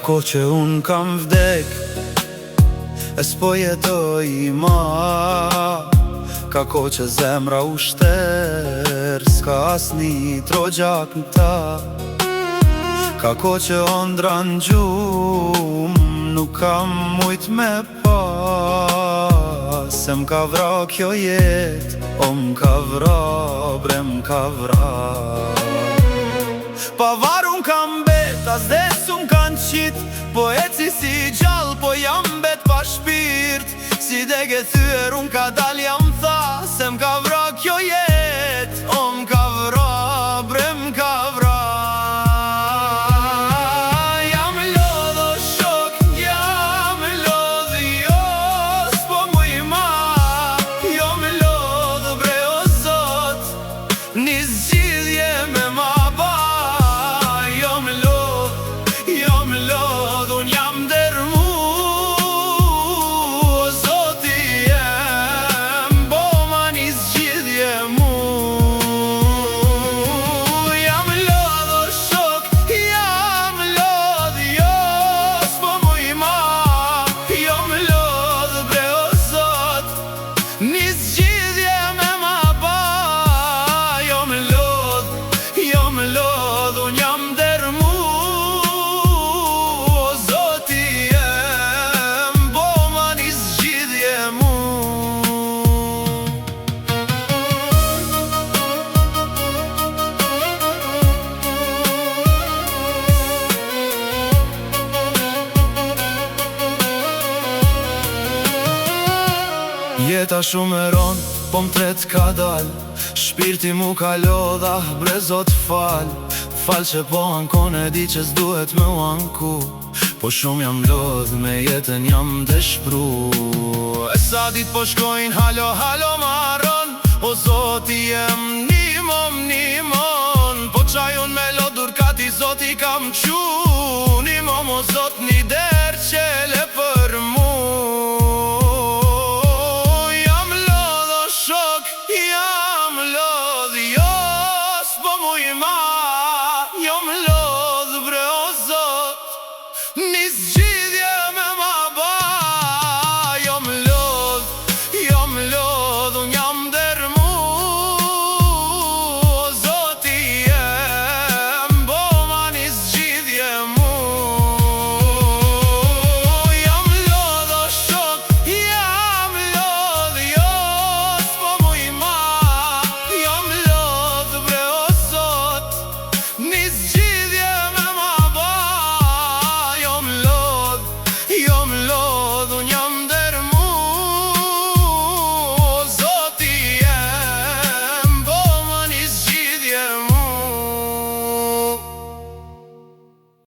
ko që unë kam vdek, e s'po jetoj ma. Ka ko që zemra u shter, s'ka asni trogjak në ta. Ka ko që ondra në gjumë, nuk kam mujt me pa. Se m'ka vra kjo jet, o m'ka vra, bre m'ka vra. Pa varun kam bet, as desu m'kan qit. Po eci si gjall, po jam bet pa shpirt. Si dege thyër unë ka dal jam tha, se m'ka vra kjo jet, o m'ka vra, bre m'ka vra. Jam lodh o shok, jam lodh jo, s'po muj ma. Jo me lodh bre o zot, një zgjidhje me ma ba. Jo me lodh, unë jam dermu. Jeta shumë e ron, po m'tret ka dal. Shpirti mu ka lodha, bre zot fal. Fal që po ankon e di që s'duhet me u anku. Po shumë jam lodh, me jetën jam dëshpru. E sa dit po shkojnë, halo, halo maron. O zoti jem, nimon. Po qaj unë me lodur kati zoti kam qu. Nimon o zot një